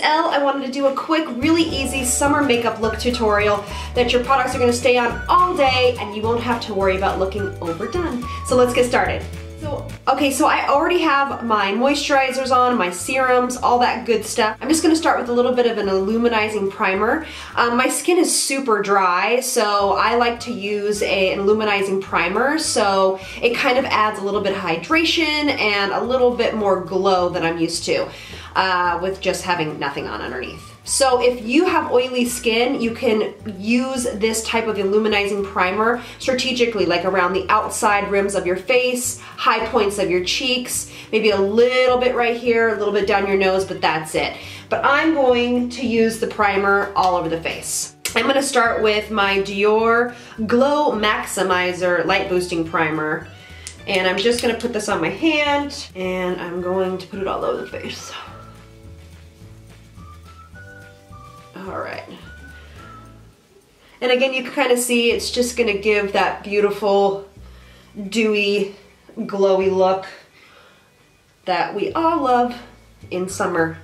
Elle. I wanted to do a quick, really easy summer makeup look tutorial that your products are gonna stay on all day and you won't have to worry about looking overdone. So let's get started. So I already have my moisturizers on, my serums, all that good stuff. I'm just gonna start with a little bit of an illuminizing primer. My skin is super dry, so I like to use an illuminizing primer, so it kind of adds a little bit of hydration and a little bit more glow than I'm used to with just having nothing on underneath. So if you have oily skin, you can use this type of illuminizing primer strategically, like around the outside rims of your face, high points of your cheeks, maybe a little bit right here, a little bit down your nose, but that's it. But I'm going to use the primer all over the face. I'm gonna start with my Dior Glow Maximizer Light Boosting Primer. And I'm just gonna put this on my hand, and I'm going to put it all over the face. All right. And again, you can kind of see it's just gonna give that beautiful, dewy, glowy look that we all love in summer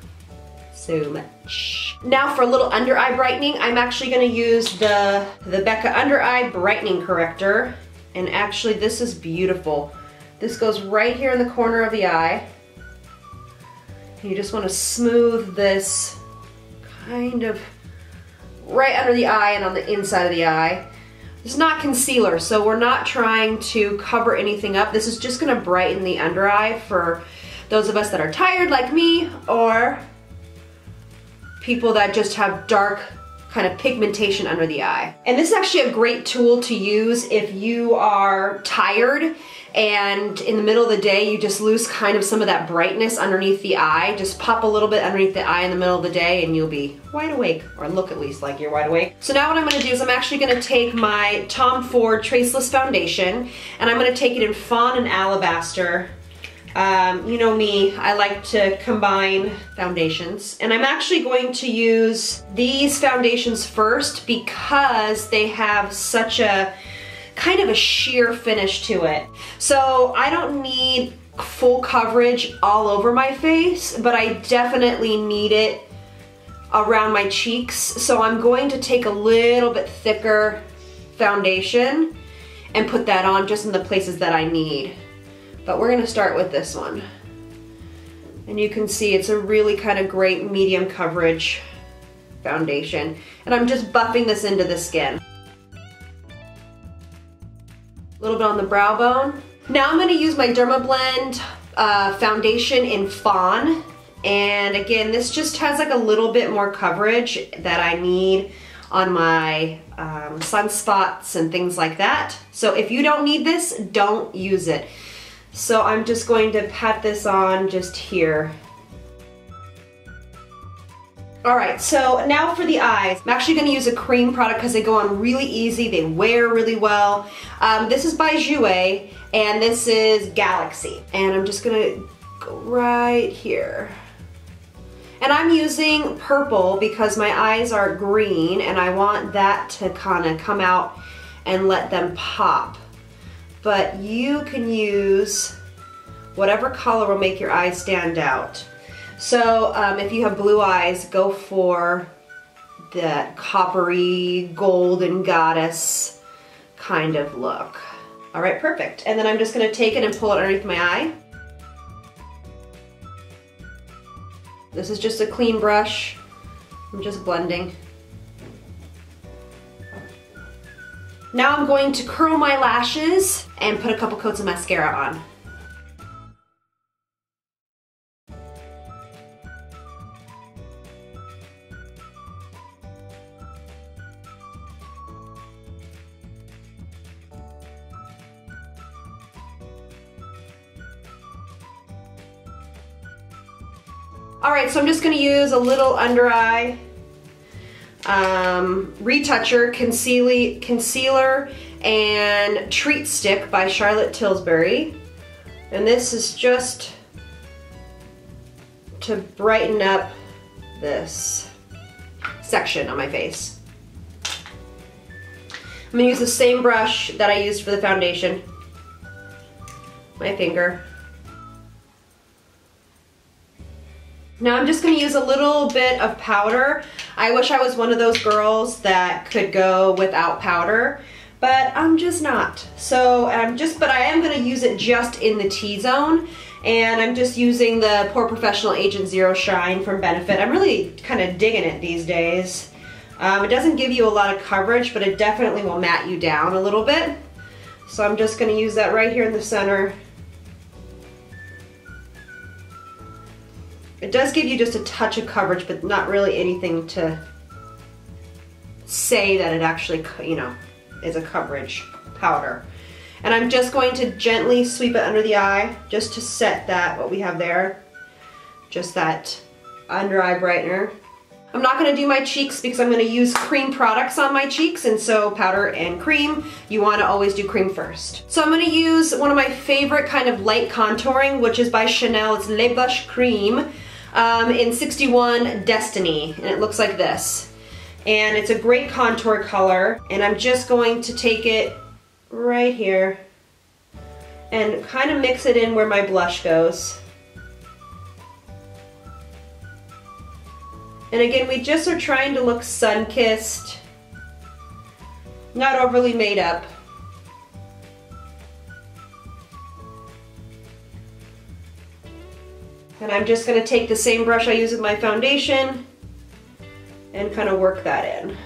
so much. Now for a little under eye brightening, I'm actually gonna use the Becca Under Eye Brightening Corrector. And actually this is beautiful. This goes right here in the corner of the eye. And you just wanna smooth this kind of right under the eye and on the inside of the eye. It's not concealer, so we're not trying to cover anything up. This is just gonna brighten the under eye for those of us that are tired like me, or people that just have dark kind of pigmentation under the eye. And this is actually a great tool to use if you are tired and in the middle of the day you just lose kind of some of that brightness underneath the eye. Just pop a little bit underneath the eye in the middle of the day and you'll be wide awake, or look at least like you're wide awake. So now what I'm gonna do is I'm actually gonna take my Tom Ford Traceless Foundation and I'm gonna take it in Fawn and Alabaster. You know me, I like to combine foundations. And I'm actually going to use these foundations first because they have such a kind of a sheer finish to it. So I don't need full coverage all over my face, but I definitely need it around my cheeks. So I'm going to take a little bit thicker foundation and put that on just in the places that I need. But we're gonna start with this one. And you can see it's a really kind of great medium coverage foundation. And I'm just buffing this into the skin. A little bit on the brow bone. Now I'm gonna use my Dermablend foundation in Fawn. And again, this just has like a little bit more coverage that I need on my sunspots and things like that. So if you don't need this, don't use it. So I'm just going to pat this on just here. All right, so now for the eyes. I'm actually gonna use a cream product because they go on really easy, they wear really well. This is by Jouer, and this is Galaxy. And I'm just gonna go right here. And I'm using purple because my eyes are green and I want that to kind of come out and let them pop. But you can use whatever color will make your eyes stand out. So if you have blue eyes, go for that coppery, golden goddess kind of look. All right, perfect. And then I'm just gonna take it and pull it underneath my eye. This is just a clean brush. I'm just blending. Now I'm going to curl my lashes and put a couple coats of mascara on. All right, so I'm just gonna use a little under eye retoucher, concealer, and treat stick by Charlotte Tilbury. And this is just to brighten up this section on my face. I'm gonna use the same brush that I used for the foundation, my finger. Now I'm just gonna use a little bit of powder. I wish I was one of those girls that could go without powder, but I'm just not. So but I am gonna use it just in the T-zone, and I'm just using the Pore Professional Agent Zero Shine from Benefit. I'm really kind of digging it these days. It doesn't give you a lot of coverage, but it definitely will matte you down a little bit. So I'm just gonna use that right here in the center. It does give you just a touch of coverage, but not really anything to say that it actually, you know, is a coverage powder. And I'm just going to gently sweep it under the eye, just to set that, what we have there, just that under eye brightener. I'm not gonna do my cheeks because I'm gonna use cream products on my cheeks, and so powder and cream, you wanna always do cream first. So I'm gonna use one of my favorite kind of light contouring, which is by Chanel. It's Le Blush Cream in 61 Destiny, and it looks like this. And it's a great contour color, and I'm just going to take it right here and kind of mix it in where my blush goes. And again, we just are trying to look sun-kissed, not overly made up. And I'm just gonna take the same brush I use with my foundation and kind of work that in.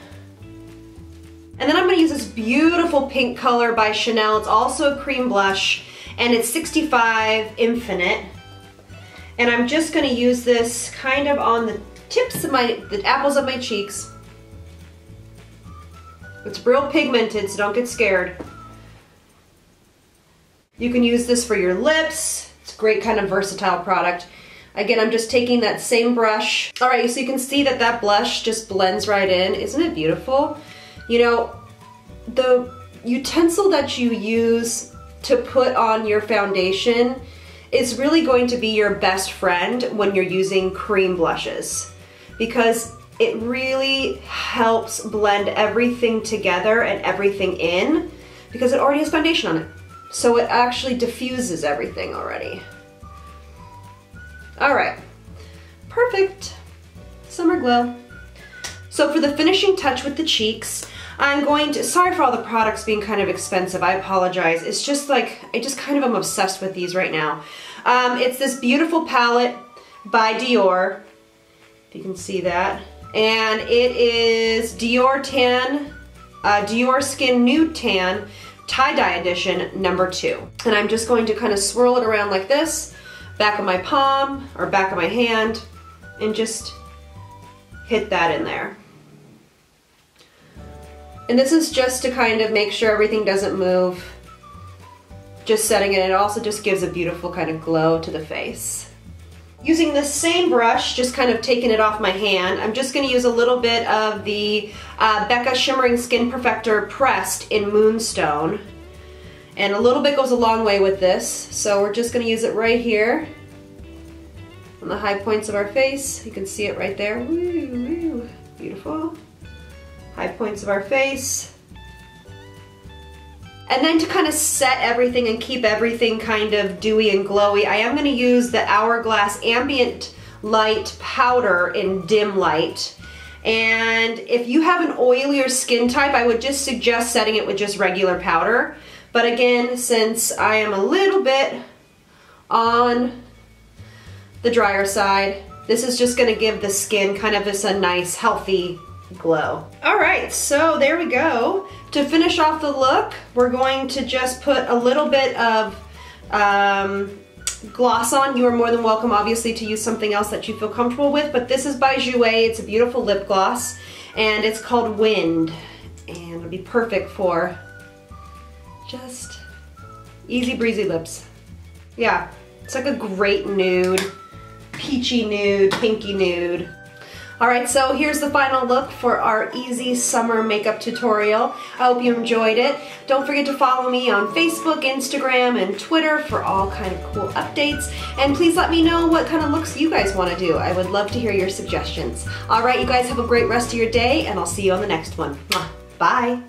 And then I'm gonna use this beautiful pink color by Chanel. It's also a cream blush, and it's 65 Infinite. And I'm just gonna use this kind of on the tips of the apples of my cheeks. It's real pigmented, so don't get scared. You can use this for your lips. It's a great kind of versatile product. Again, I'm just taking that same brush. All right, so you can see that that blush just blends right in. Isn't it beautiful? You know, the utensil that you use to put on your foundation is really going to be your best friend when you're using cream blushes, because it really helps blend everything together and everything in, because it already has foundation on it. So it actually diffuses everything already. All right, perfect, summer glow. So for the finishing touch with the cheeks, I'm going to, sorry for all the products being kind of expensive, I apologize. It's just like, I just kind of am obsessed with these right now. It's this beautiful palette by Dior, if you can see that. And it is Dior Tan, Dior Skin Nude Tan Tie-Dye Edition #2. And I'm just going to kind of swirl it around like this, back of my palm, or back of my hand, and just hit that in there. And this is just to kind of make sure everything doesn't move. Just setting it, it also just gives a beautiful kind of glow to the face. Using the same brush, just kind of taking it off my hand, I'm just going to use a little bit of the Becca Shimmering Skin Perfector Pressed in Moonstone. And a little bit goes a long way with this, so we're just going to use it right here on the high points of our face. You can see it right there. Woo, woo. Beautiful. High points of our face. And then to kind of set everything and keep everything kind of dewy and glowy, I am going to use the Hourglass Ambient Light Powder in Dim Light. And if you have an oilier skin type, I would just suggest setting it with just regular powder. But again, since I am a little bit on the drier side, this is just going to give the skin kind of a nice, healthy glow. All right, so there we go. To finish off the look, we're going to just put a little bit of gloss on. You are more than welcome, obviously, to use something else that you feel comfortable with, but this is by Jouer. It's a beautiful lip gloss, and it's called Wind, and it'll be perfect for just easy breezy lips. Yeah, it's like a great nude, peachy nude, pinky nude. All right, so here's the final look for our easy summer makeup tutorial. I hope you enjoyed it. Don't forget to follow me on Facebook, Instagram, and Twitter for all kind of cool updates. And please let me know what kind of looks you guys want to do. I would love to hear your suggestions. All right, you guys have a great rest of your day, and I'll see you on the next one. Bye.